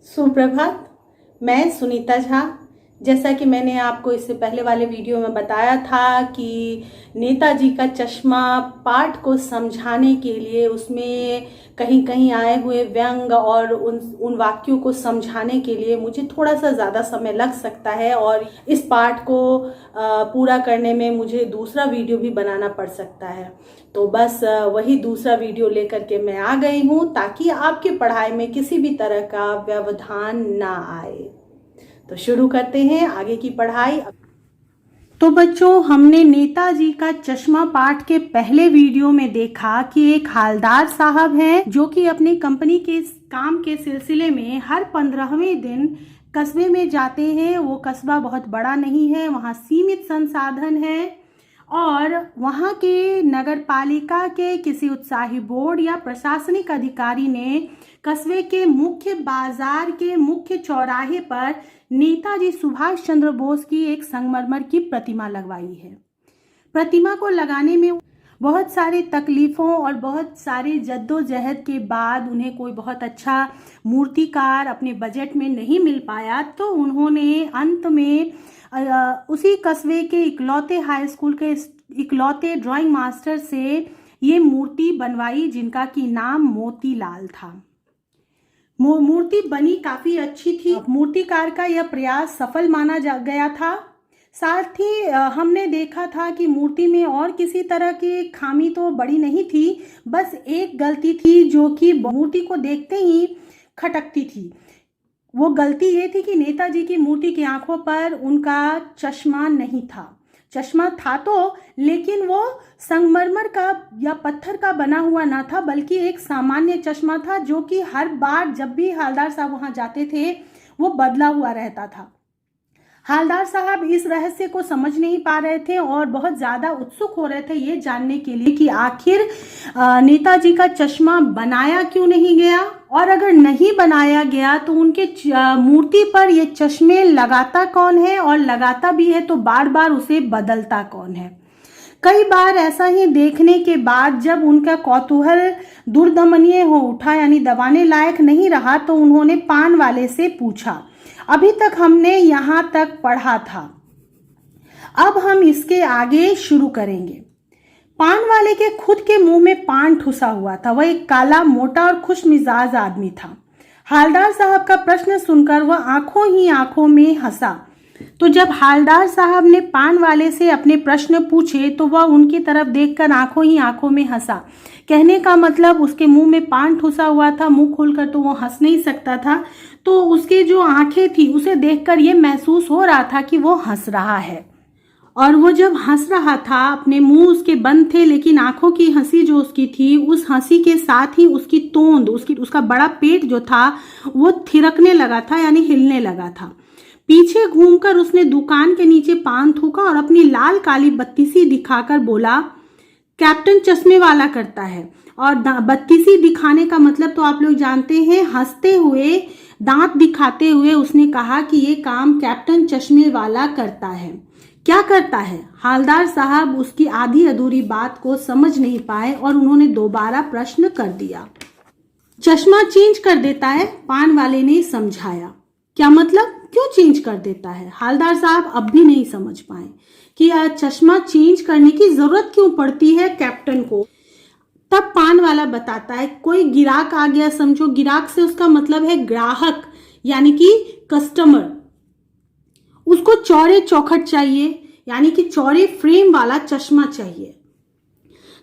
सुप्रभात। मैं सुनीता झा। जैसा कि मैंने आपको इससे पहले वाले वीडियो में बताया था कि नेताजी का चश्मा पाठ को समझाने के लिए उसमें कहीं कहीं आए हुए व्यंग और उन वाक्यों को समझाने के लिए मुझे थोड़ा सा ज़्यादा समय लग सकता है और इस पाठ को पूरा करने में मुझे दूसरा वीडियो भी बनाना पड़ सकता है। तो बस वही दूसरा वीडियो लेकर के मैं आ गई हूँ ताकि आपकी पढ़ाई में किसी भी तरह का व्यवधान ना आए। तो शुरू करते हैं आगे की पढ़ाई। तो बच्चों, हमने नेताजी का चश्मा पाठ के पहले वीडियो में देखा कि एक हालदार साहब हैं जो कि अपनी कंपनी के काम के सिलसिले में हर 15वें दिन कस्बे में जाते हैं। वो कस्बा बहुत बड़ा नहीं है, वहाँ सीमित संसाधन है और वहाँ के नगर पालिका के किसी उत्साही बोर्ड या प्रशासनिक अधिकारी ने कस्बे के मुख्य बाजार के मुख्य चौराहे पर नेताजी सुभाष चंद्र बोस की एक संगमरमर की प्रतिमा लगवाई है। प्रतिमा को लगाने में बहुत सारी तकलीफ़ों और बहुत सारे जद्दोजहद के बाद उन्हें कोई बहुत अच्छा मूर्तिकार अपने बजट में नहीं मिल पाया, तो उन्होंने अंत में उसी कस्बे के इकलौते हाई स्कूल के इकलौते ड्राइंग मास्टर से ये मूर्ति बनवाई जिनका कि नाम मोतीलाल था। मूर्ति बनी काफ़ी अच्छी थी। मूर्तिकार का यह प्रयास सफल माना गया था। साथ ही हमने देखा था कि मूर्ति में और किसी तरह की खामी तो बड़ी नहीं थी, बस एक गलती थी जो कि मूर्ति को देखते ही खटकती थी। वो गलती ये थी कि नेताजी की मूर्ति की आंखों पर उनका चश्मा नहीं था। चश्मा था तो, लेकिन वो संगमरमर का या पत्थर का बना हुआ ना था, बल्कि एक सामान्य चश्मा था जो कि हर बार जब भी हालदार साहब वहां जाते थे वो बदला हुआ रहता था। हालदार साहब इस रहस्य को समझ नहीं पा रहे थे और बहुत ज़्यादा उत्सुक हो रहे थे ये जानने के लिए कि आखिर नेताजी का चश्मा बनाया क्यों नहीं गया, और अगर नहीं बनाया गया तो उनके मूर्ति पर ये चश्मे लगाता कौन है, और लगाता भी है तो बार बार उसे बदलता कौन है। कई बार ऐसा ही देखने के बाद जब उनका कौतूहल दुर्दमनीय हो उठा, यानी दबाने लायक नहीं रहा, तो उन्होंने पान वाले से पूछा, अभी तक हमने यहाँ तक पढ़ा था, अब हम इसके आगे शुरू करेंगे। पान वाले के खुद के मुंह में पान ठुसा हुआ था। वह एक काला, मोटा और खुश मिजाज आदमी था। हालदार साहब का प्रश्न सुनकर वह आंखों ही आंखों में हंसा। तो जब हालदार साहब ने पान वाले से अपने प्रश्न पूछे तो वह उनकी तरफ देखकर आंखों ही आंखों में हंसा। कहने का मतलब उसके मुंह में पान ठुसा हुआ था, मुंह खोलकर तो वो हंस नहीं सकता था, तो उसके जो आंखें थी उसे देखकर ये महसूस हो रहा था कि वो हंस रहा है। और वो जब हंस रहा था, अपने मुंह उसके बंद थे, लेकिन आंखों की हंसी जो उसकी थी, उस हंसी के साथ ही उसकी तोंद, उसका बड़ा पेट जो था वो थिरकने लगा था, यानी हिलने लगा था। पीछे घूमकर उसने दुकान के नीचे पान थूका और अपनी लाल काली बत्तीसी दिखाकर बोला, कैप्टन चश्मे वाला करता है। और बत्तीसी दिखाने का मतलब तो आप लोग जानते हैं, हंसते हुए, दांत दिखाते हुए उसने कहा कि ये काम कैप्टन चश्मे वाला करता है। क्या करता है? हालदार साहब उसकी आधी अधूरी बात को समझ नहीं पाए और उन्होंने दोबारा प्रश्न कर दिया। चश्मा चेंज कर देता है, पान वाले ने समझाया। क्या मतलब? क्यों चेंज कर देता है? हालदार साहब अब भी नहीं समझ पाए कि चश्मा चेंज करने की जरूरत क्यों पड़ती है कैप्टन को। तब पान वाला बताता है, कोई गिराक आ गया समझो, गिराक से उसका मतलब है ग्राहक, यानी कि कस्टमर, उसको चौड़े चौखट चाहिए, यानी कि चौड़े फ्रेम वाला चश्मा चाहिए।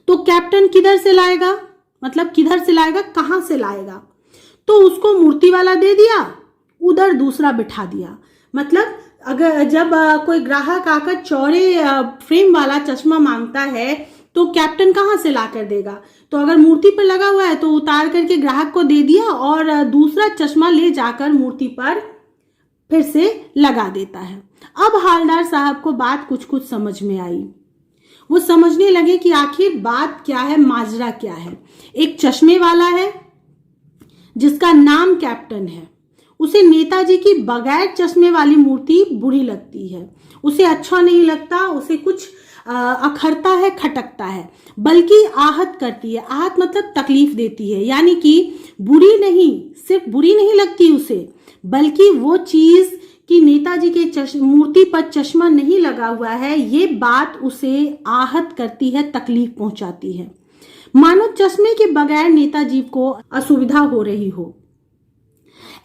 तो कैप्टन किधर से लाएगा? मतलब किधर से लाएगा, कहां से लाएगा? तो उसको मूर्ति वाला दे दिया, उधर दूसरा बिठा दिया। मतलब अगर जब कोई ग्राहक आकर चौड़े फ्रेम वाला चश्मा मांगता है तो कैप्टन कहाँ से ला कर देगा? तो अगर मूर्ति पर लगा हुआ है तो उतार करके ग्राहक को दे दिया और दूसरा चश्मा ले जाकर मूर्ति पर फिर से लगा देता है। अब हालदार साहब को बात कुछ कुछ समझ में आई। वो समझने लगे कि आखिर बात क्या है, माजरा क्या है। एक चश्मे वाला है जिसका नाम कैप्टन है, उसे नेताजी की बगैर चश्मे वाली मूर्ति बुरी लगती है, उसे अच्छा नहीं लगता, उसे कुछ अखरता है, खटकता है, बल्कि आहत करती है। आहत मतलब तकलीफ देती है, यानी कि बुरी नहीं, सिर्फ बुरी नहीं लगती उसे, बल्कि वो चीज कि नेताजी के मूर्ति पर चश्मा नहीं लगा हुआ है, ये बात उसे आहत करती है, तकलीफ पहुंचाती है। मानो चश्मे के बगैर नेताजी को असुविधा हो रही हो,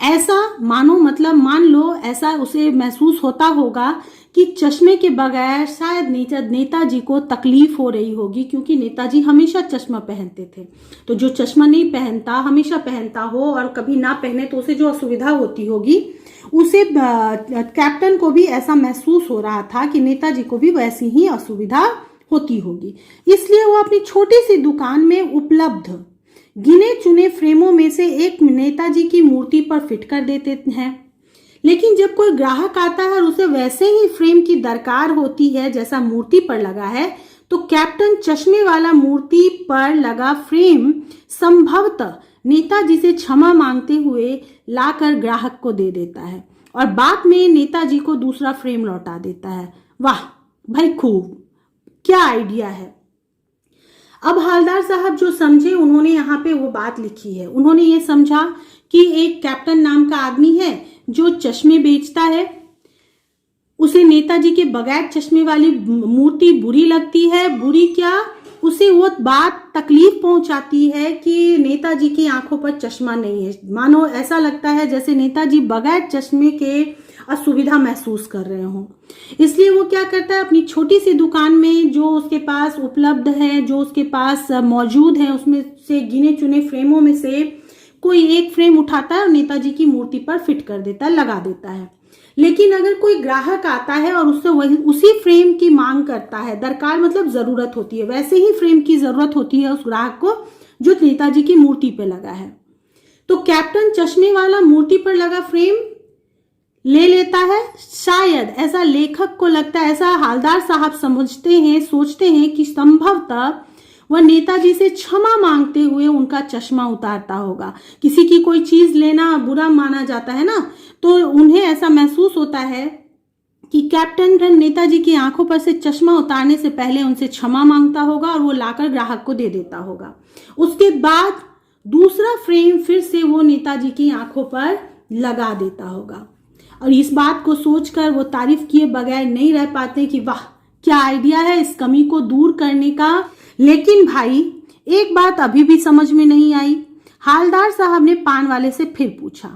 ऐसा मानो, मतलब मान लो ऐसा उसे महसूस होता होगा कि चश्मे के बगैर शायद नेताजी को तकलीफ हो रही होगी, क्योंकि नेताजी हमेशा चश्मा पहनते थे। तो जो चश्मा नहीं पहनता, हमेशा पहनता हो और कभी ना पहने तो उसे जो असुविधा होती होगी, उसे कैप्टन को भी ऐसा महसूस हो रहा था कि नेताजी को भी वैसी ही असुविधा होती होगी। इसलिए वो अपनी छोटी सी दुकान में उपलब्ध गिने चुने फ्रेमों में से एक नेताजी की मूर्ति पर फिट कर देते हैं। लेकिन जब कोई ग्राहक आता है और उसे वैसे ही फ्रेम की दरकार होती है जैसा मूर्ति पर लगा है, तो कैप्टन चश्मे वाला मूर्ति पर लगा फ्रेम संभवतः नेताजी से क्षमा मांगते हुए लाकर ग्राहक को दे देता है और बाद में नेताजी को दूसरा फ्रेम लौटा देता है। वाह भाई, खूब, क्या आइडिया है। अब हवलदार साहब जो समझे, उन्होंने यहाँ पे वो बात लिखी है। उन्होंने ये समझा कि एक कैप्टन नाम का आदमी है जो चश्मे बेचता है, उसे नेताजी के बगैर चश्मे वाली मूर्ति बुरी लगती है। बुरी क्या, उसे वो बात तकलीफ पहुंचाती है कि नेताजी की आंखों पर चश्मा नहीं है। मानो ऐसा लगता है जैसे नेताजी बगैर चश्मे के असुविधा महसूस कर रहे हो। इसलिए वो क्या करता है, अपनी छोटी सी दुकान में जो उसके पास उपलब्ध है, जो उसके पास मौजूद है, उसमें से गिने चुने फ्रेमों में से कोई एक फ्रेम उठाता है और नेताजी की मूर्ति पर फिट कर देता है, लगा देता है। लेकिन अगर कोई ग्राहक आता है और उससे वही उसी फ्रेम की मांग करता है, दरकार मतलब जरूरत होती है, वैसे ही फ्रेम की जरूरत होती है उस ग्राहक को जो नेताजी की मूर्ति पे लगा है, तो कैप्टन चश्मे वाला मूर्ति पर लगा फ्रेम ले लेता है। शायद ऐसा लेखक को लगता है, ऐसा हवलदार साहब समझते हैं, सोचते हैं कि संभवतः वह नेताजी से क्षमा मांगते हुए उनका चश्मा उतारता होगा। किसी की कोई चीज लेना बुरा माना जाता है ना, तो उन्हें ऐसा महसूस होता है कि कैप्टन नेताजी की आंखों पर से चश्मा उतारने से पहले उनसे क्षमा मांगता होगा और वो लाकर ग्राहक को दे देता होगा। उसके बाद दूसरा फ्रेम फिर से वो नेताजी की आंखों पर लगा देता होगा। और इस बात को सोचकर वो तारीफ किए बगैर नहीं रह पाते कि वाह क्या आइडिया है इस कमी को दूर करने का। लेकिन भाई एक बात अभी भी समझ में नहीं आई। हवलदार साहब ने पान वाले से फिर पूछा,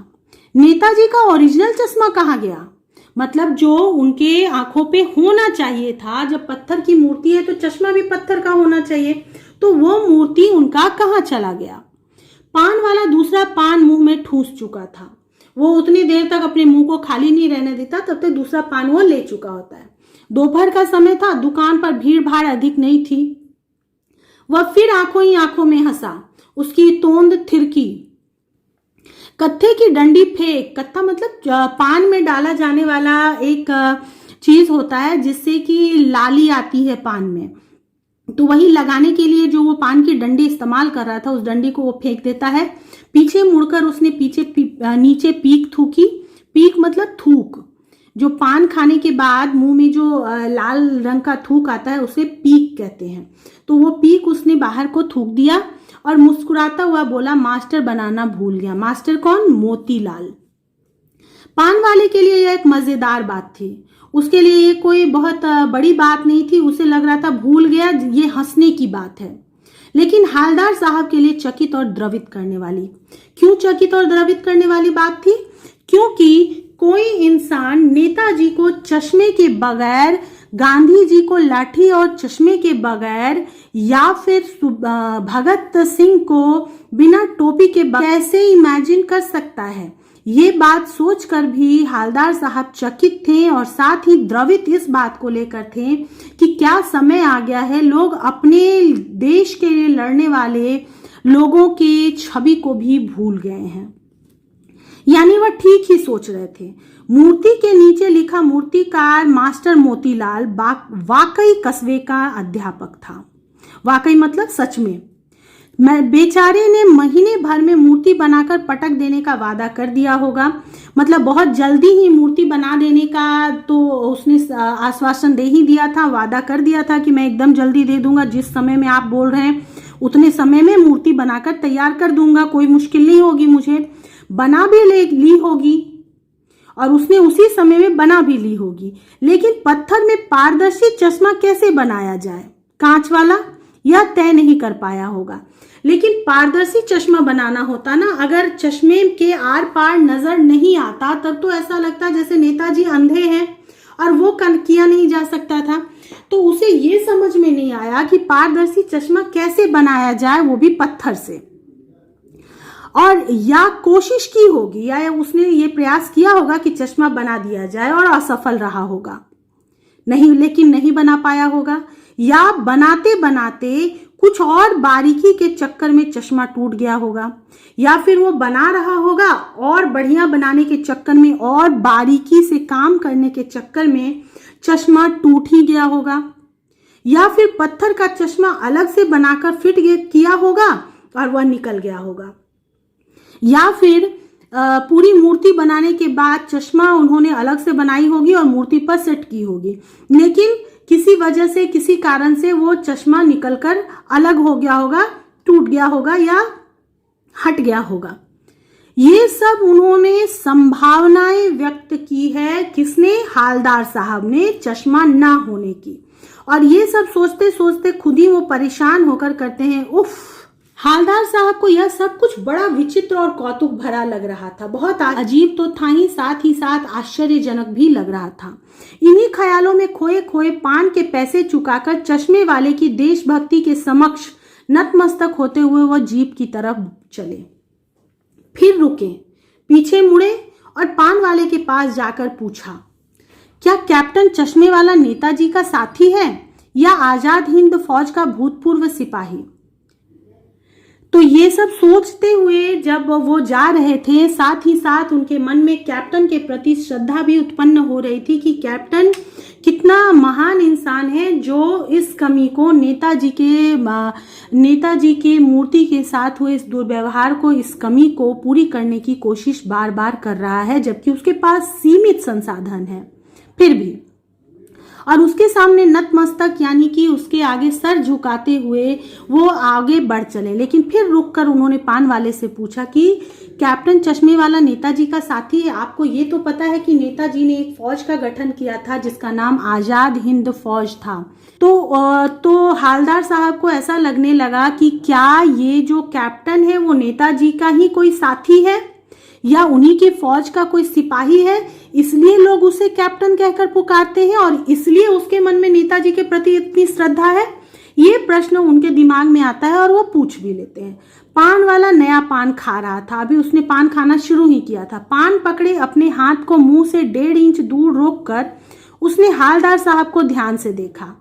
नेताजी का ओरिजिनल चश्मा कहाँ गया? मतलब जो उनके आंखों पे होना चाहिए था, जब पत्थर की मूर्ति है तो चश्मा भी पत्थर का होना चाहिए, तो वो मूर्ति उनका कहाँ चला गया? पान वाला दूसरा पान मुंह में ठूस चुका था। वो उतनी देर तक अपने मुंह को खाली नहीं रहने देता, तब तक दूसरा पान वो ले चुका होता है। दोपहर का समय था, दुकान पर भीड़ भाड़ अधिक नहीं थी। वह फिर आंखों ही आंखों में हंसा। उसकी तोंद थिरकी। कत्थे की डंडी फेंक, कत्था मतलब पान में डाला जाने वाला एक चीज होता है जिससे कि लाली आती है पान में, तो वही लगाने के लिए जो वो पान की डंडी इस्तेमाल कर रहा था, उस डंडी को वो फेंक देता है। पीछे मुड़कर उसने नीचे पीक थूकी। पीक मतलब थूक, जो पान खाने के बाद मुंह में जो लाल रंग का थूक आता है उसे पीक कहते हैं। तो वो पीक उसने बाहर को थूक दिया और मुस्कुराता हुआ बोला, मास्टर बनाना भूल गया। मास्टर कौन? मोतीलाल। पान वाले के लिए यह एक मजेदार बात थी। उसके लिए ये कोई बहुत बड़ी बात नहीं थी। उसे लग रहा था भूल गया, ये हंसने की बात है। लेकिन हवलदार साहब के लिए चकित और द्रवित करने वाली। क्यों चकित और द्रवित करने वाली बात थी? क्योंकि कोई इंसान नेताजी को चश्मे के बगैर, गांधी जी को लाठी और चश्मे के बगैर, या फिर भगत सिंह को बिना टोपी के बगैर कैसे इमेजिन कर सकता है? ये बात सोचकर भी हवलदार साहब चकित थे और साथ ही द्रवित इस बात को लेकर थे कि क्या समय आ गया है, लोग अपने देश के लिए लड़ने वाले लोगों की छवि को भी भूल गए हैं। यानी वह ठीक ही सोच रहे थे। मूर्ति के नीचे लिखा मूर्तिकार मास्टर मोतीलाल वाकई कस्बे का अध्यापक था। वाकई मतलब सच में। बेचारे ने महीने भर में मूर्ति बनाकर पटक देने का वादा कर दिया होगा। मतलब बहुत जल्दी ही मूर्ति बना देने का तो उसने आश्वासन दे ही दिया था, वादा कर दिया था कि मैं एकदम जल्दी दे दूंगा, जिस समय में आप बोल रहे हैं उतने समय में मूर्ति बनाकर तैयार कर दूंगा, कोई मुश्किल नहीं होगी, मुझे बना भी ली होगी। और उसने उसी समय में बना भी ली होगी। लेकिन पत्थर में पारदर्शी चश्मा कैसे बनाया जाए, कांच वाला, यह तय नहीं कर पाया होगा। लेकिन पारदर्शी चश्मा बनाना होता ना, अगर चश्मे के आर पार नजर नहीं आता तब तो ऐसा लगता जैसे नेताजी अंधे हैं और वो किया नहीं जा सकता था। तो उसे ये समझ में नहीं आया कि पारदर्शी चश्मा कैसे बनाया जाए, वो भी पत्थर से। और या कोशिश की होगी या उसने ये प्रयास किया होगा कि चश्मा बना दिया जाए और असफल रहा होगा, लेकिन नहीं बना पाया होगा। या बनाते बनाते कुछ और बारीकी के चक्कर में चश्मा टूट गया होगा, या फिर वो बना रहा होगा और बढ़िया बनाने के चक्कर में और बारीकी से काम करने के चक्कर में चश्मा टूट ही गया होगा, या फिर पत्थर का चश्मा अलग से बनाकर फिट किया होगा और वह निकल गया होगा, या फिर पूरी मूर्ति बनाने के बाद चश्मा उन्होंने अलग से बनाई होगी और मूर्ति पर सेट की होगी, लेकिन किसी वजह से, किसी कारण से वो चश्मा निकलकर अलग हो गया होगा, टूट गया होगा या हट गया होगा। ये सब उन्होंने संभावनाएं व्यक्त की है, किसने, हालदार साहब ने, चश्मा ना होने की। और ये सब सोचते सोचते खुद ही वो परेशान होकर करते हैं, उफ। हालदार साहब को यह सब कुछ बड़ा विचित्र और कौतुक भरा लग रहा था। बहुत अजीब तो था ही साथ आश्चर्यजनक भी लग रहा था। इन्हीं ख्यालों में खोए खोए पान के पैसे चुकाकर चश्मे वाले की देशभक्ति के समक्ष नतमस्तक होते हुए वह जीप की तरफ चले। फिर रुके, पीछे मुड़े और पान वाले के पास जाकर पूछा, क्या कैप्टन चश्मे वाला नेताजी का साथी है या आजाद हिंद फौज का भूतपूर्व सिपाही? तो ये सब सोचते हुए जब वो जा रहे थे, साथ ही साथ उनके मन में कैप्टन के प्रति श्रद्धा भी उत्पन्न हो रही थी कि कैप्टन कितना महान इंसान है जो इस कमी को, नेताजी के मूर्ति के साथ हुए इस दुर्व्यवहार को, इस कमी को पूरी करने की कोशिश बार बार कर रहा है, जबकि उसके पास सीमित संसाधन है फिर भी। और उसके सामने नतमस्तक यानी कि उसके आगे सर झुकाते हुए वो आगे बढ़ चले। लेकिन फिर रुककर उन्होंने पान वाले से पूछा कि कैप्टन चश्मे वाला नेताजी का साथी है? आपको ये तो पता है कि नेताजी ने एक फौज का गठन किया था जिसका नाम आजाद हिंद फौज था। तो हालदार साहब को ऐसा लगने लगा कि क्या ये जो कैप्टन है वो नेताजी का ही कोई साथी है या उन्हीं की फौज का कोई सिपाही है, इसलिए लोग उसे कैप्टन कहकर पुकारते हैं और इसलिए उसके मन में नेताजी के प्रति इतनी श्रद्धा है। ये प्रश्न उनके दिमाग में आता है और वो पूछ भी लेते हैं। पान वाला नया पान खा रहा था, अभी उसने पान खाना शुरू ही किया था। पान पकड़े अपने हाथ को मुंह से 1.5 इंच दूर रोककर उसने हालदार साहब को ध्यान से देखा।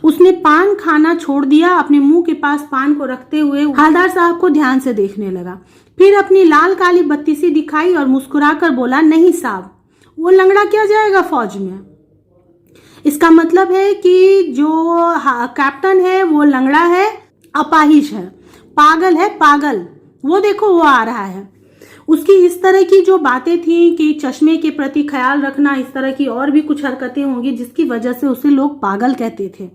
उसने पान खाना छोड़ दिया, अपने मुंह के पास पान को रखते हुए हालदार साहब को ध्यान से देखने लगा। फिर अपनी लाल काली बत्तीसी दिखाई और मुस्कुराकर बोला, नहीं साहब, वो लंगड़ा क्या जाएगा फौज में। इसका मतलब है कि जो कैप्टन है वो लंगड़ा है, अपाहिज है, पागल है, पागल। वो देखो वो आ रहा है। उसकी इस तरह की जो बातें थी कि चश्मे के प्रति ख्याल रखना, इस तरह की और भी कुछ हरकतें होंगी जिसकी वजह से उसे लोग पागल कहते थे।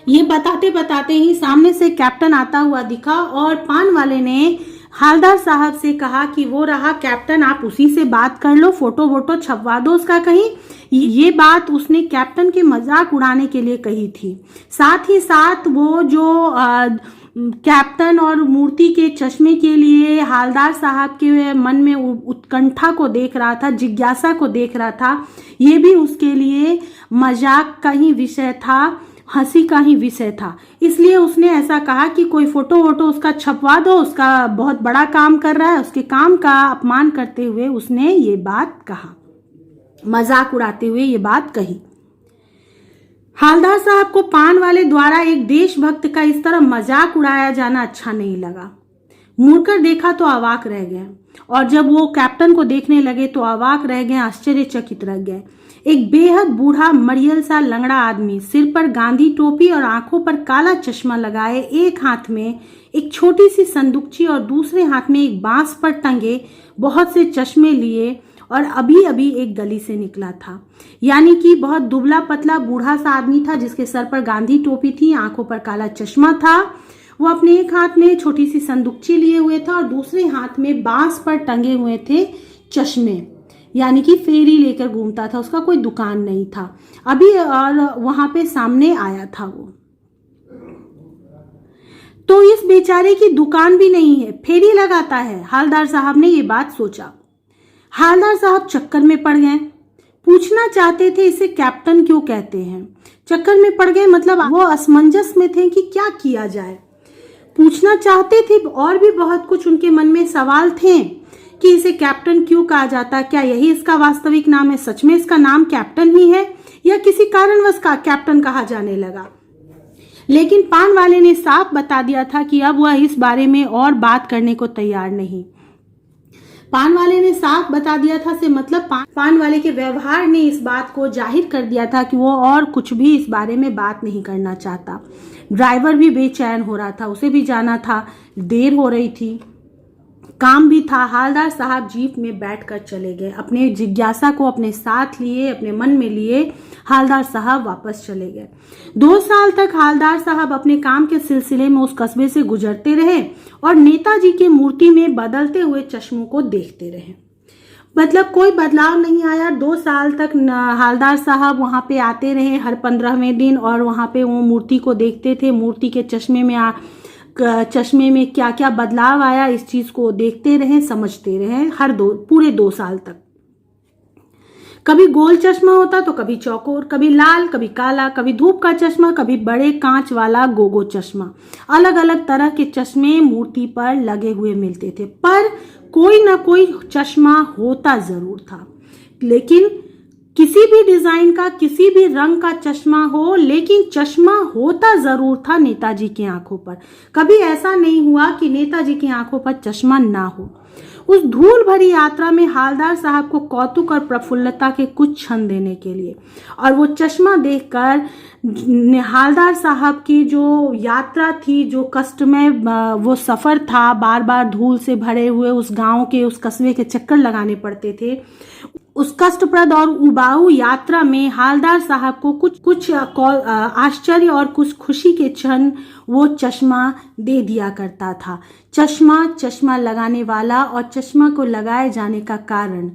ये बताते बताते ही सामने से कैप्टन आता हुआ दिखा और पान वाले ने हालदार साहब से कहा कि वो रहा कैप्टन, आप उसी से बात कर लो, फोटो वोटो छपवा दो उसका कहीं। ये बात उसने कैप्टन के मजाक उड़ाने के लिए कही थी। साथ ही साथ वो जो कैप्टन और मूर्ति के चश्मे के लिए हालदार साहब के मन में उत्कंठा को देख रहा था, जिज्ञासा को देख रहा था, ये भी उसके लिए मजाक का ही विषय था, हंसी का ही विषय था। इसलिए उसने ऐसा कहा कि कोई फोटो वोटो उसका छपवा दो, उसका बहुत बड़ा काम कर रहा है। उसके काम का अपमान करते हुए उसने ये बात कहा, मजाक उड़ाते हुए ये बात कही। हालदार साहब को पान वाले द्वारा एक देशभक्त का इस तरह मजाक उड़ाया जाना अच्छा नहीं लगा। मुड़कर देखा तो अवाक रह गए और जब वो कैप्टन को देखने लगे तो अवाक रह गए, आश्चर्यचकित रह गए। एक बेहद बूढ़ा मरियल सा लंगड़ा आदमी, सिर पर गांधी टोपी और आंखों पर काला चश्मा लगाए, एक हाथ में एक छोटी सी संदूकची और दूसरे हाथ में एक बांस पर टंगे बहुत से चश्मे लिए और अभी अभी एक गली से निकला था। यानी कि बहुत दुबला पतला बूढ़ा सा आदमी था जिसके सर पर गांधी टोपी थी, आंखों पर काला चश्मा था। वो अपने एक हाथ में छोटी सी संदूकची लिए हुए था और दूसरे हाथ में बांस पर टंगे हुए थे चश्मे। यानी कि फेरी लेकर घूमता था, उसका कोई दुकान नहीं था अभी, और वहां पे सामने आया था वो। तो इस बेचारे की दुकान भी नहीं है, फेरी लगाता है। हालदार साहब ने ये बात सोचा। हालदार साहब चक्कर में पड़ गए, पूछना चाहते थे इसे कैप्टन क्यों कहते हैं। चक्कर में पड़ गए मतलब वो असमंजस में थे कि क्या किया जाए। पूछना चाहते थे, और भी बहुत कुछ उनके मन में सवाल थे कि इसे कैप्टन क्यों कहा जाता, क्या यही इसका वास्तविक नाम है, सच में इसका नाम कैप्टन ही है या किसी कारणवश का कैप्टन कहा जाने लगा। लेकिन पान वाले ने साफ बता दिया था कि अब वह इस बारे में और बात करने को तैयार नहीं। पान वाले ने साफ बता दिया था से मतलब पान वाले के व्यवहार ने इस बात को जाहिर कर दिया था कि वो और कुछ भी इस बारे में बात नहीं करना चाहता। ड्राइवर भी बेचैन हो रहा था, उसे भी जाना था, देर हो रही थी, काम भी था। हालदार साहब जीप में बैठकर चले गए, अपने जिज्ञासा को अपने साथ लिए, अपने मन में लिए हालदार साहब वापस चले गए। 2 साल तक हालदार साहब अपने काम के सिलसिले में उस कस्बे से गुजरते रहे और नेताजी की मूर्ति में बदलते हुए चश्मों को देखते रहे। मतलब कोई बदलाव नहीं आया। 2 साल तक हालदार साहब वहां पे आते रहे हर 15वें दिन, और वहां पे वो मूर्ति को देखते थे। मूर्ति के चश्मे में क्या क्या बदलाव आया, इस चीज को देखते रहे, समझते रहे पूरे 2 साल तक। कभी गोल चश्मा होता तो कभी चौकोर, कभी लाल, कभी काला, कभी धूप का चश्मा, कभी बड़े कांच वाला गोगो चश्मा। अलग अलग तरह के चश्मे मूर्ति पर लगे हुए मिलते थे, पर कोई ना कोई चश्मा होता जरूर था। लेकिन किसी भी डिजाइन का, किसी भी रंग का चश्मा हो, लेकिन चश्मा होता जरूर था नेताजी की आंखों पर। कभी ऐसा नहीं हुआ कि नेताजी की आंखों पर चश्मा ना हो। उस धूल भरी यात्रा में हालदार साहब को कौतुक और प्रफुल्लता के कुछ क्षण देने के लिए, और वो चश्मा देखकर हालदार साहब की जो यात्रा थी, जो कष्टमय वो सफर था, बार बार धूल से भरे हुए उस गांव के, उस कस्बे के चक्कर लगाने पड़ते थे, उस कष्टप्रद और उबाऊ यात्रा में हालदार साहब को कुछ आश्चर्य और कुछ खुशी के क्षण वो चश्मा दे दिया करता था। चश्मा लगाने वाला और चश्मा को लगाए जाने का कारण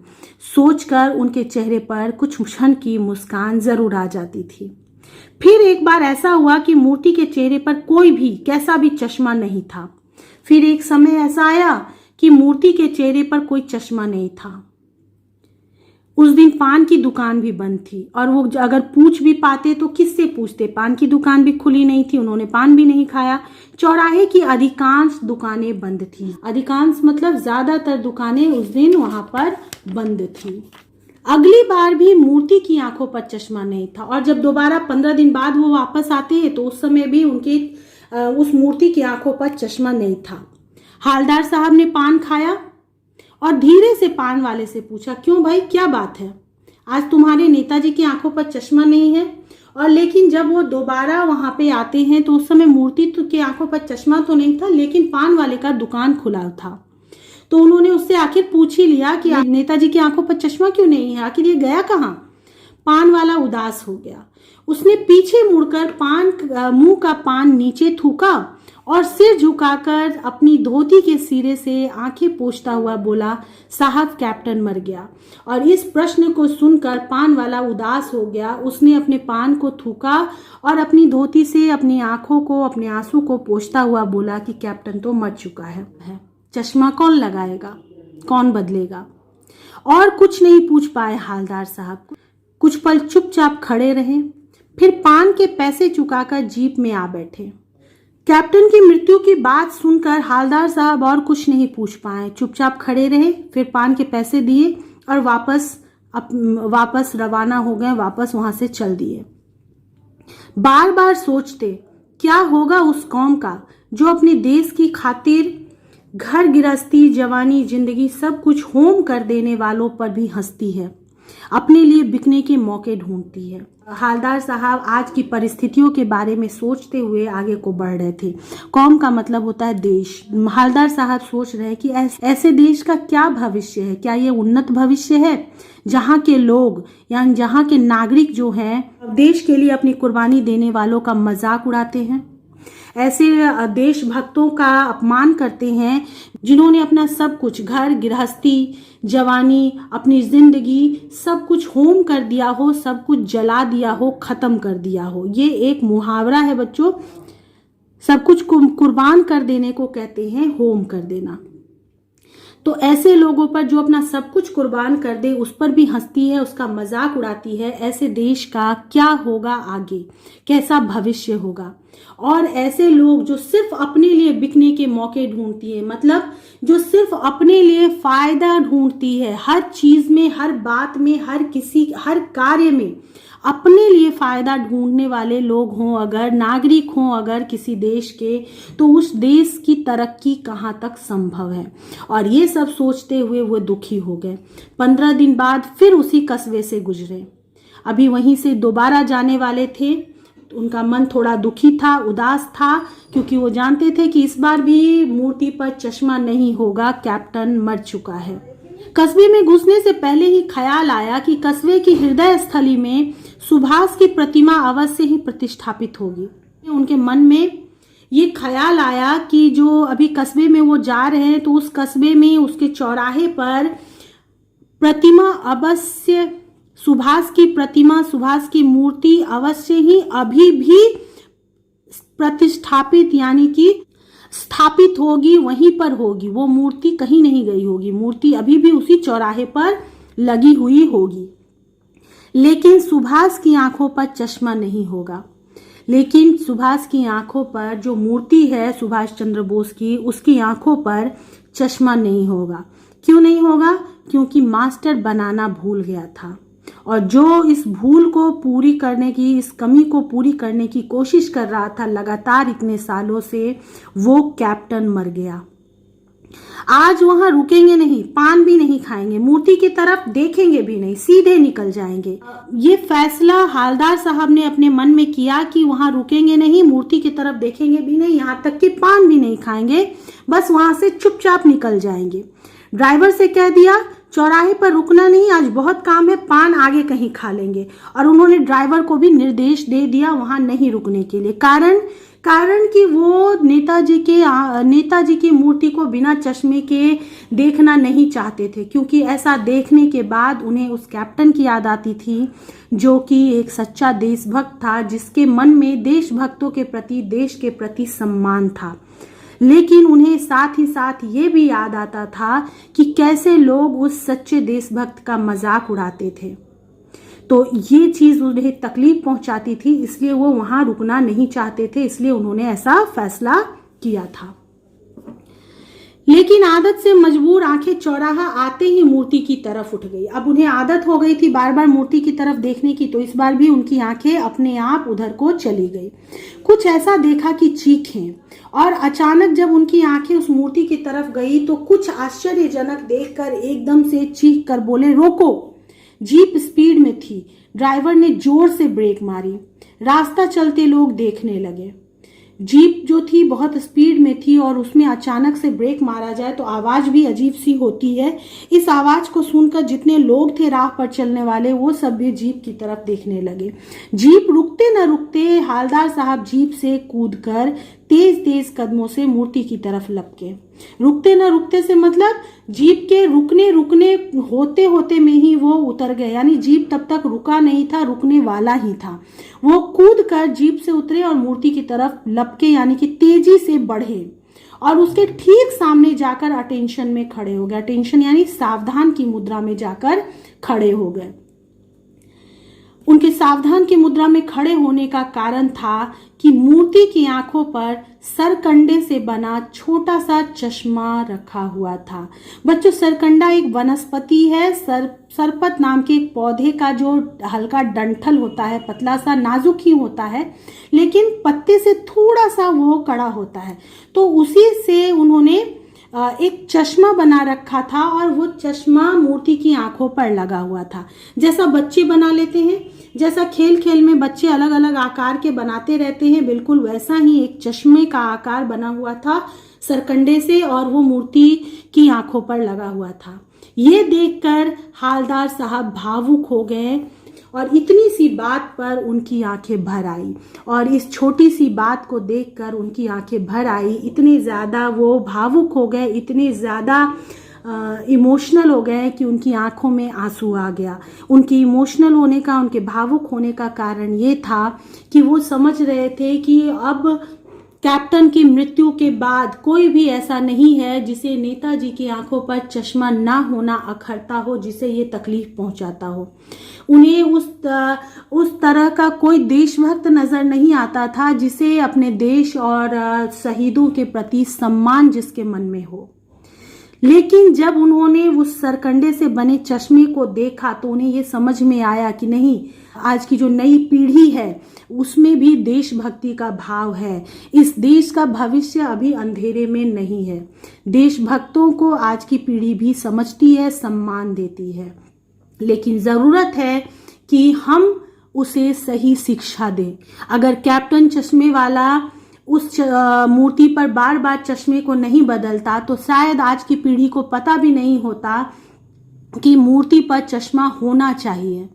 सोचकर उनके चेहरे पर कुछ क्षण की मुस्कान जरूर आ जाती थी। फिर एक बार ऐसा हुआ कि मूर्ति के चेहरे पर कोई भी कैसा भी चश्मा नहीं था। फिर एक समय ऐसा आया कि मूर्ति के चेहरे पर कोई चश्मा नहीं था। उस दिन पान की दुकान भी बंद थी, और वो अगर पूछ भी पाते तो किससे पूछते, पान की दुकान भी खुली नहीं थी, उन्होंने पान भी नहीं खाया। चौराहे की अधिकांश दुकानें बंद थी, अधिकांश मतलब ज्यादातर दुकानें उस दिन वहां पर बंद थी। अगली बार भी मूर्ति की आंखों पर चश्मा नहीं था, और जब दोबारा 15 दिन बाद वो वापस आते हैं तो उस समय भी उनके उस मूर्ति की आंखों पर चश्मा नहीं था। हालदार साहब ने पान खाया और धीरे से पान वाले से पूछा, क्यों भाई, क्या बात है, आज तुम्हारे नेताजी की आंखों पर चश्मा नहीं है? और लेकिन जब वो दोबारा वहां पे आते हैं तो उस समय मूर्ति की आंखों पर चश्मा तो नहीं था, लेकिन पान वाले का दुकान खुला था। तो उन्होंने उससे आखिर पूछ ही लिया कि नेताजी की आंखों पर चश्मा क्यों नहीं है, आखिर ये गया कहाँ? पान वाला उदास हो गया। उसने पीछे मुड़कर मुंह का पान नीचे थूका और सिर झुकाकर अपनी धोती के सिरे से आंखें पोंछता हुआ बोला, साहब कैप्टन मर गया। और इस प्रश्न को सुनकर पान वाला उदास हो गया। उसने अपने पान को थूका और अपनी धोती से अपनी आंखों को, अपने आंसू को पोंछता हुआ बोला कि कैप्टन तो मर चुका है, चश्मा कौन लगाएगा, कौन बदलेगा? और कुछ नहीं पूछ पाए हालदार साहब। कुछ पल चुपचाप खड़े रहे, फिर पान के पैसे चुकाकर जीप में आ बैठे। कैप्टन की मृत्यु की बात सुनकर हालदार साहब और कुछ नहीं पूछ पाए, चुपचाप खड़े रहे, फिर पान के पैसे दिए और वापस रवाना हो गए, वापस वहां से चल दिए। बार बार सोचते क्या होगा उस कौम का जो अपने देश की खातिर घर गृहस्थी, जवानी, जिंदगी सब कुछ होम कर देने वालों पर भी हंसती है, अपने लिए बिकने के मौके ढूंढती है। हालदार साहब आज की परिस्थितियों के बारे में सोचते हुए आगे को बढ़ रहे थे। कौम का मतलब होता है देश। हालदार साहब सोच रहे हैं कि ऐसे देश का क्या भविष्य है, क्या ये उन्नत भविष्य है जहाँ के लोग यानी जहाँ के नागरिक जो हैं देश के लिए अपनी कुर्बानी देने वालों का मजाक उड़ाते हैं? ऐसे देशभक्तों का अपमान करते हैं जिन्होंने अपना सब कुछ, घर गृहस्थी, जवानी, अपनी जिंदगी सब कुछ होम कर दिया हो, सब कुछ जला दिया हो, खत्म कर दिया हो। ये एक मुहावरा है बच्चों, सब कुछ कुर्बान कर देने को कहते हैं होम कर देना। तो ऐसे लोगों पर जो अपना सब कुछ कुर्बान कर दे उस पर भी हंसती है, उसका मजाक उड़ाती है। ऐसे देश का क्या होगा आगे, कैसा भविष्य होगा। और ऐसे लोग जो सिर्फ अपने लिए बिकने के मौके ढूंढती है, मतलब जो सिर्फ अपने लिए फायदा ढूंढती है, हर चीज में, हर बात में, हर कार्य में अपने लिए फायदा ढूंढने वाले लोग हों, अगर नागरिक हों अगर किसी देश के, तो उस देश की तरक्की कहाँ तक संभव है। और ये सब सोचते हुए वो दुखी हो गए। 15 दिन बाद फिर उसी कस्बे से गुजरे। अभी वहीं से दोबारा जाने वाले थे। उनका मन थोड़ा दुखी था, उदास था, क्योंकि वो जानते थे कि इस बार भी मूर्ति पर चश्मा नहीं होगा, कैप्टन मर चुका है। कस्बे में घुसने से पहले ही ख्याल आया कि कस्बे की हृदय स्थली में सुभाष की प्रतिमा अवश्य ही प्रतिष्ठापित होगी। उनके मन में ये ख्याल आया कि जो अभी कस्बे में वो जा रहे हैं, तो उस कस्बे में उसके चौराहे पर प्रतिमा अवश्य, सुभाष की प्रतिमा, सुभाष की मूर्ति अवश्य ही अभी भी प्रतिष्ठापित यानी कि स्थापित होगी, वहीं पर होगी। वो मूर्ति कहीं नहीं गई होगी, मूर्ति अभी भी उसी चौराहे पर लगी हुई होगी। लेकिन सुभाष की आंखों पर चश्मा नहीं होगा। लेकिन सुभाष की आंखों पर, जो मूर्ति है सुभाष चंद्र बोस की, उसकी आंखों पर चश्मा नहीं होगा। क्यों नहीं होगा? क्योंकि मास्टर बनाना भूल गया था। और जो इस भूल को पूरी करने की, इस कमी को पूरी करने की कोशिश कर रहा था लगातार इतने सालों से, वो कैप्टन मर गया। आज वहां रुकेंगे नहीं, पान भी नहीं खाएंगे, मूर्ति की तरफ देखेंगे भी नहीं, सीधे निकल जाएंगे। ये फैसला हालदार साहब ने अपने मन में किया कि वहां रुकेंगे नहीं, मूर्ति की तरफ देखेंगे भी नहीं, यहाँ तक कि पान भी नहीं खाएंगे, बस वहां से चुपचाप निकल जाएंगे। ड्राइवर से कह दिया चौराहे पर रुकना नहीं, आज बहुत काम है, पान आगे कहीं खा लेंगे। और उन्होंने ड्राइवर को भी निर्देश दे दिया वहां नहीं रुकने के लिए। कारण कि वो नेताजी की मूर्ति को बिना चश्मे के देखना नहीं चाहते थे, क्योंकि ऐसा देखने के बाद उन्हें उस कैप्टन की याद आती थी जो कि एक सच्चा देशभक्त था, जिसके मन में देशभक्तों के प्रति, देश के प्रति सम्मान था। लेकिन उन्हें साथ ही साथ ये भी याद आता था कि कैसे लोग उस सच्चे देशभक्त का मजाक उड़ाते थे। तो ये चीज उन्हें तकलीफ पहुंचाती थी, इसलिए वो वहां रुकना नहीं चाहते थे, इसलिए उन्होंने ऐसा फैसला किया था। लेकिन आदत से मजबूर आंखें चौराहा आते ही मूर्ति की तरफ उठ गई। अब उन्हें आदत हो गई थी बार बार मूर्ति की तरफ देखने की, तो इस बार भी उनकी आंखें अपने आप उधर को चली गई। कुछ ऐसा देखा कि चीखें, और अचानक जब उनकी आंखें उस मूर्ति की तरफ गई तो कुछ आश्चर्यजनक देखकर एकदम से चीख कर बोले, रोको। जीप स्पीड में थी। ड्राइवर ने जोर से ब्रेक मारी। रास्ता चलते लोग देखने लगे। जीप जो थी बहुत स्पीड में थी, और उसमें अचानक से ब्रेक मारा जाए तो आवाज भी अजीब सी होती है। इस आवाज को सुनकर जितने लोग थे राह पर चलने वाले, वो सब भी जीप की तरफ देखने लगे। जीप रुकते न रुकते हालदार साहब जीप से कूदकर तेज तेज कदमों से मूर्ति की तरफ लपके। रुकते न रुकते से मतलब जीप के रुकने होते होते में ही वो उतर गए, यानी जीप तब तक रुका नहीं था, रुकने वाला ही था। वो कूद कर जीप से उतरे और मूर्ति की तरफ लपके, यानी कि तेजी से बढ़े, और उसके ठीक सामने जाकर अटेंशन में खड़े हो गए। अटेंशन यानी सावधान की मुद्रा में जाकर खड़े हो गए। उनके सावधान की मुद्रा में खड़े होने का कारण था कि मूर्ति की आंखों पर सरकंडे से बना छोटा सा चश्मा रखा हुआ था। बच्चों, सरकंडा एक वनस्पति है, सरपत नाम के एक पौधे का जो हल्का डंठल होता है, पतला सा नाजुक ही होता है, लेकिन पत्ते से थोड़ा सा वो कड़ा होता है। तो उसी से उन्होंने एक चश्मा बना रखा था, और वो चश्मा मूर्ति की आंखों पर लगा हुआ था। जैसा बच्चे बना लेते हैं, जैसा खेल खेल में बच्चे अलग अलग आकार के बनाते रहते हैं, बिल्कुल वैसा ही एक चश्मे का आकार बना हुआ था सरकंडे से, और वो मूर्ति की आंखों पर लगा हुआ था। ये देखकर हालदार साहब भावुक हो गए। और इतनी सी बात पर उनकी आंखें भर आई, और इस छोटी सी बात को देखकर उनकी आंखें भर आई। इतने ज़्यादा वो भावुक हो गए, इतने ज़्यादा इमोशनल हो गए कि उनकी आंखों में आंसू आ गया। उनके इमोशनल होने का, उनके भावुक होने का कारण ये था कि वो समझ रहे थे कि अब कैप्टन की मृत्यु के बाद कोई भी ऐसा नहीं है जिसे नेताजी की आंखों पर चश्मा ना होना अखरता हो, जिसे ये तकलीफ पहुंचाता हो। उन्हें उस तरह का कोई देशभक्त नजर नहीं आता था जिसे अपने देश और शहीदों के प्रति सम्मान जिसके मन में हो। लेकिन जब उन्होंने उस सरकंडे से बने चश्मे को देखा तो उन्हें ये समझ में आया कि नहीं, आज की जो नई पीढ़ी है उसमें भी देशभक्ति का भाव है। इस देश का भविष्य अभी अंधेरे में नहीं है। देशभक्तों को आज की पीढ़ी भी समझती है, सम्मान देती है, लेकिन ज़रूरत है कि हम उसे सही शिक्षा दें। अगर कैप्टन चश्मे वाला उस मूर्ति पर बार बार चश्मे को नहीं बदलता तो शायद आज की पीढ़ी को पता भी नहीं होता कि मूर्ति पर चश्मा होना चाहिए।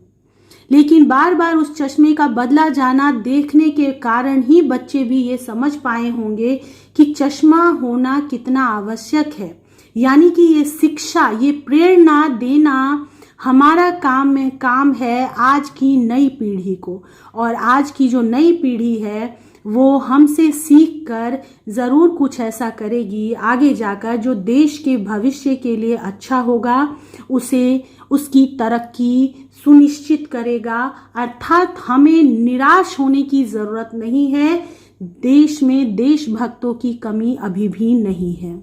लेकिन बार बार उस चश्मे का बदला जाना देखने के कारण ही बच्चे भी ये समझ पाए होंगे कि चश्मा होना कितना आवश्यक है। यानी कि ये शिक्षा, ये प्रेरणा देना हमारा काम है आज की नई पीढ़ी को। और आज की जो नई पीढ़ी है वो हमसे सीख कर ज़रूर कुछ ऐसा करेगी आगे जाकर जो देश के भविष्य के लिए अच्छा होगा, उसे उसकी तरक्की सुनिश्चित करेगा। अर्थात हमें निराश होने की ज़रूरत नहीं है। देश में देशभक्तों की कमी अभी भी नहीं है।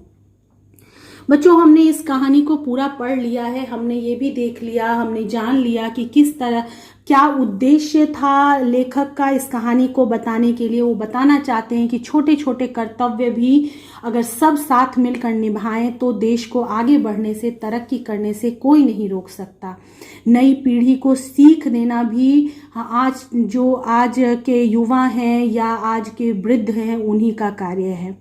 बच्चों, हमने इस कहानी को पूरा पढ़ लिया है, हमने ये भी देख लिया, हमने जान लिया कि किस तरह, क्या उद्देश्य था लेखक का इस कहानी को बताने के लिए। वो बताना चाहते हैं कि छोटे छोटे कर्तव्य भी अगर सब साथ मिलकर निभाएं तो देश को आगे बढ़ने से, तरक्की करने से कोई नहीं रोक सकता। नई पीढ़ी को सीख देना भी आज के युवा हैं या आज के वृद्ध हैं उन्हीं का कार्य है।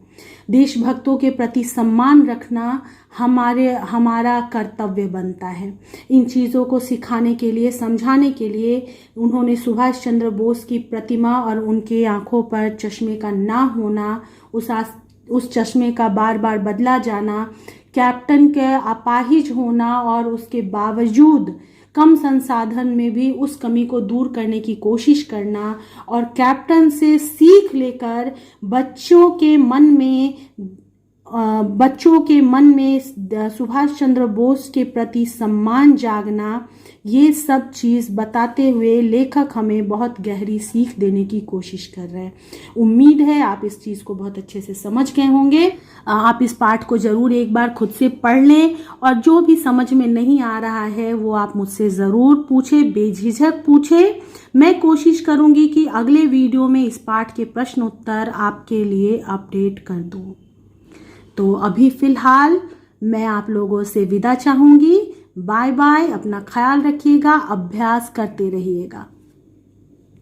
देशभक्तों के प्रति सम्मान रखना हमारा कर्तव्य बनता है। इन चीज़ों को सिखाने के लिए, समझाने के लिए उन्होंने सुभाष चंद्र बोस की प्रतिमा और उनके आंखों पर चश्मे का ना होना, उस चश्मे का बार बार बदला जाना, कैप्टन के अपाहिज होना और उसके बावजूद कम संसाधन में भी उस कमी को दूर करने की कोशिश करना, और कैप्टन से सीख लेकर बच्चों के मन में सुभाष चंद्र बोस के प्रति सम्मान जागना, ये सब चीज़ बताते हुए लेखक हमें बहुत गहरी सीख देने की कोशिश कर रहे हैं। उम्मीद है आप इस चीज़ को बहुत अच्छे से समझ गए होंगे। आप इस पाठ को ज़रूर एक बार खुद से पढ़ लें, और जो भी समझ में नहीं आ रहा है वो आप मुझसे ज़रूर पूछें, बेझिझक पूछें। मैं कोशिश करूँगी कि अगले वीडियो में इस पाठ के प्रश्न उत्तर आपके लिए अपडेट कर दूँ। तो अभी फ़िलहाल मैं आप लोगों से विदा चाहूँगी। Bye bye. अपना ख्याल रखिएगा, अभ्यास करते रहिएगा।